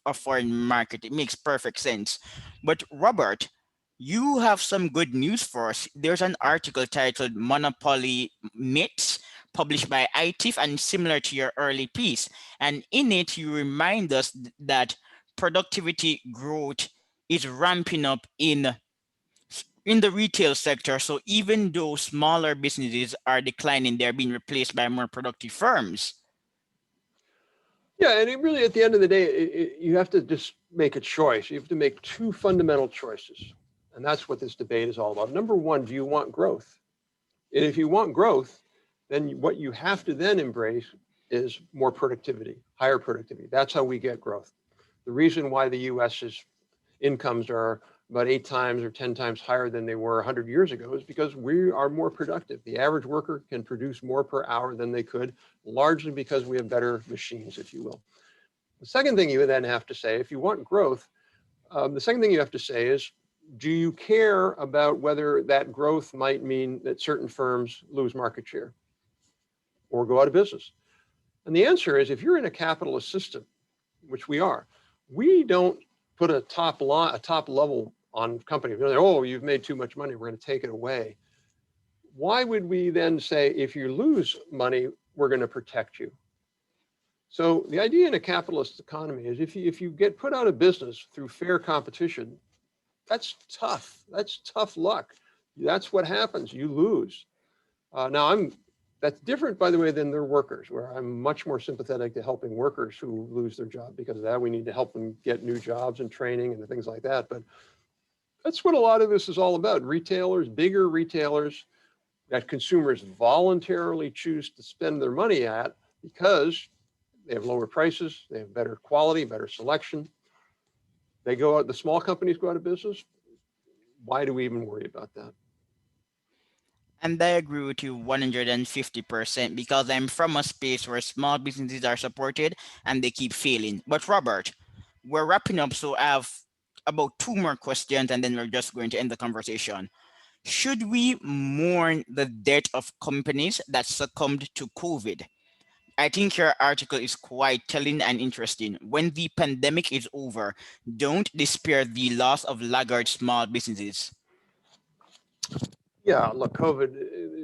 a foreign market. It makes perfect sense. But Robert, you have some good news for us. There's an article titled Monopoly Myths, published by ITIF and similar to your early piece. And in it, you remind us that productivity growth is ramping up in the retail sector. So even though smaller businesses are declining, they're being replaced by more productive firms. Yeah, and it really, at the end of the day, you have to just make a choice. You have to make two fundamental choices. And that's what this debate is all about. Number one, do you want growth? And if you want growth, then what you have to then embrace is more productivity, higher productivity. That's how we get growth. The reason why the US's incomes are about 8 times or 10 times higher than they were 100 years ago is because we are more productive. The average worker can produce more per hour than they could, largely because we have better machines, if you will. The second thing you then have to say, if you want growth, the second thing you have to say is, do you care about whether that growth might mean that certain firms lose market share or go out of business? And the answer is, if you're in a capitalist system, which we are, we don't put a top level on companies. Oh, you've made too much money, we're going to take it away. Why would we then say, if you lose money, we're going to protect you? So the idea in a capitalist economy is if you get put out of business through fair competition, that's tough. That's tough luck. That's what happens. You lose. That's different, by the way, than their workers, where I'm much more sympathetic to helping workers who lose their job, because of that we need to help them get new jobs and training and things like that. But that's what a lot of this is all about. Retailers, bigger retailers that consumers voluntarily choose to spend their money at because they have lower prices, they have better quality, better selection. They go out, the small companies go out of business. Why do we even worry about that? And I agree with you 150% because I'm from a space where small businesses are supported and they keep failing. But Robert, we're wrapping up, so I have about 2 more questions and then we're just going to end the conversation. Should we mourn the death of companies that succumbed to COVID? I think your article is quite telling and interesting. When the pandemic is over, don't despair the loss of laggard small businesses. Yeah, look, COVID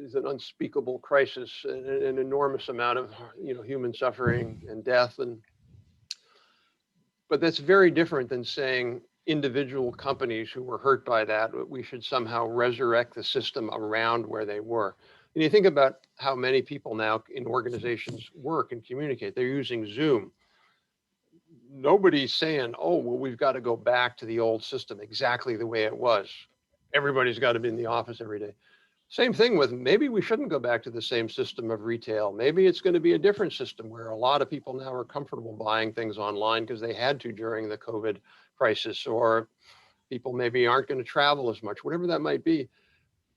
is an unspeakable crisis and an enormous amount of human suffering and death, but that's very different than saying individual companies who were hurt by that, we should somehow resurrect the system around where they were. And you think about how many people now in organizations work and communicate. They're using Zoom. Nobody's saying, oh, well, we've got to go back to the old system exactly the way it was. Everybody's got to be in the office every day. Same thing with, maybe we shouldn't go back to the same system of retail. Maybe it's going to be a different system where a lot of people now are comfortable buying things online because they had to during the COVID crisis, or people maybe aren't going to travel as much, whatever that might be.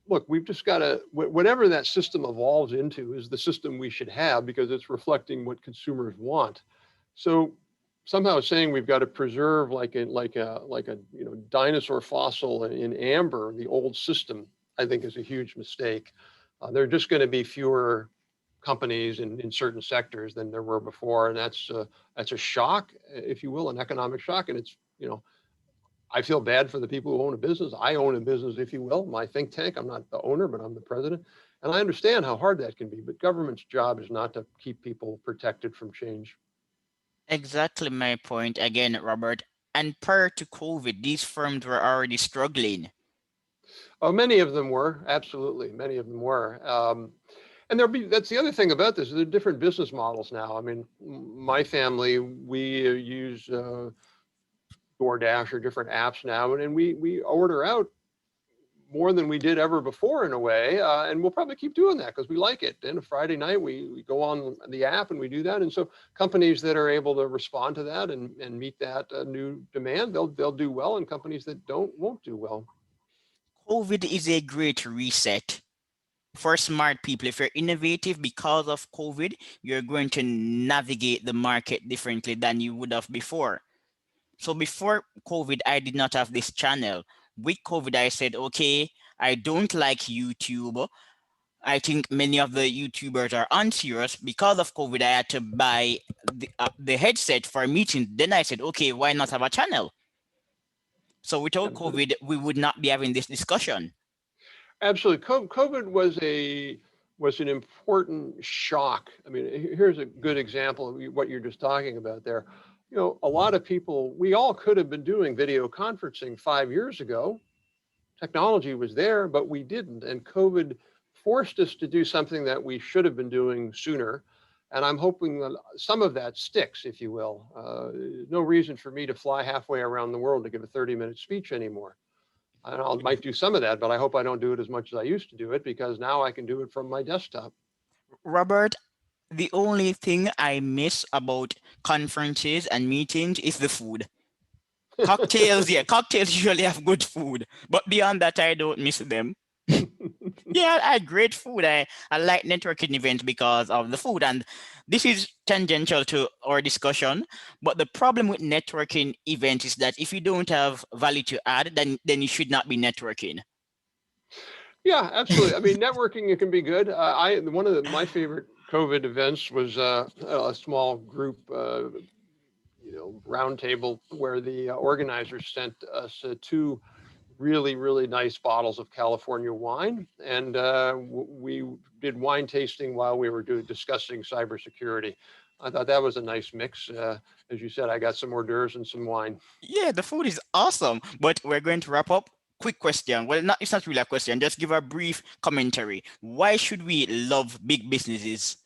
Look, we've just got to, whatever that system evolves into is the system we should have because it's reflecting what consumers want. So somehow saying we've got to preserve like a dinosaur fossil in amber, the old system, I think is a huge mistake. There are just going to be fewer companies in certain sectors than there were before, and that's a shock, if you will, an economic shock. And it's I feel bad for the people who own a business. I own a business, if you will, my think tank. I'm not the owner, but I'm the president, and I understand how hard that can be. But government's job is not to keep people protected from change. Exactly my point again, Robert. And prior to COVID, these firms were already struggling. Oh, many of them were, absolutely. Many of them were. And that's the other thing about this, there are different business models now. I mean, my family, we use DoorDash or different apps now, and we order out more than we did ever before in a way. And we'll probably keep doing that because we like it. And a Friday night, we go on the app and we do that. And so companies that are able to respond to that and meet that new demand, they'll do well. And companies that won't do well. COVID is a great reset for smart people. If you're innovative because of COVID, you're going to navigate the market differently than you would have before. So before COVID, I did not have this channel. With COVID, I said, okay, I don't like YouTube. I think many of the YouTubers are unserious. Because of COVID, I had to buy the headset for meetings. Then I said, okay, why not have a channel? So without COVID, we would not be having this discussion. Absolutely. COVID was an important shock. I mean, here's a good example of what you're just talking about there. You know, a lot of people, we all could have been doing video conferencing 5 years ago. Technology was there, but we didn't. And COVID forced us to do something that we should have been doing sooner. And I'm hoping that some of that sticks, if you will. No reason for me to fly halfway around the world to give a 30-minute speech anymore. And I might do some of that, but I hope I don't do it as much as I used to do it because now I can do it from my desktop. Robert, the only thing I miss about conferences and meetings is the food. Cocktails, yeah, cocktails usually have good food, but beyond that, I don't miss them. Yeah, I had great food. I like networking events because of the food. And this is tangential to our discussion. But the problem with networking events is that if you don't have value to add, then you should not be networking. Yeah, absolutely. I mean, networking, it can be good. One of my favorite COVID events was a small group, roundtable where the organizers sent us two really nice bottles of California wine, and we did wine tasting while we were discussing cybersecurity. I thought that was a nice mix. As you said, I got some hors d'oeuvres and some wine. Yeah, the food is awesome. But we're going to wrap up. Quick question. Well, it's not really a question. Just give a brief commentary. Why should we love big businesses?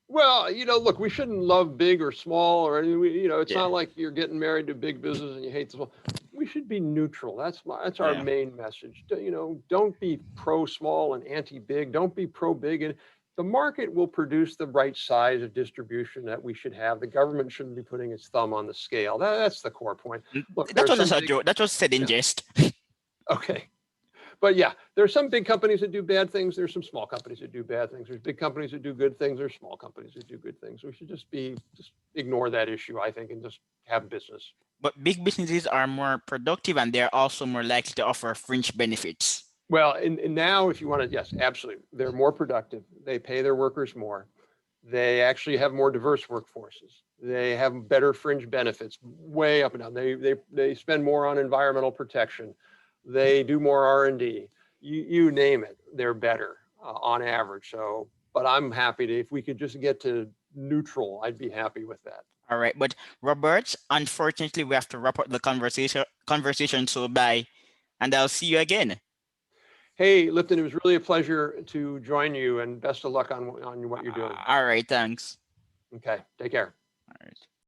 Well, look, we shouldn't love big or small or anything. It's Yeah. not like you're getting married to big business and you hate the small. We should be neutral. That's our Yeah. main message. Don't be pro small and anti big. Don't be pro big. And the market will produce the right size of distribution that we should have. The government shouldn't be putting its thumb on the scale. That's the core point. Look, That there's was just some a big. joke. That was said in Yeah, jest. okay. But yeah, there's some big companies that do bad things. There's some small companies that do bad things. There's big companies that do good things. There's small companies that do good things. We should just ignore that issue, I think, and just have business. But big businesses are more productive and they're also more likely to offer fringe benefits. Well, and now if you want to, yes, absolutely. They're more productive. They pay their workers more. They actually have more diverse workforces. They have better fringe benefits, way up and down. They spend more on environmental protection. They do more R&D. You name it, they're better on average. So, but I'm happy if we could just get to neutral, I'd be happy with that. All right. But Robert, unfortunately, we have to wrap up the conversation. So bye. And I'll see you again. Hey, Lipton, it was really a pleasure to join you and best of luck on what you're doing. All right. Thanks. Okay, take care. All right.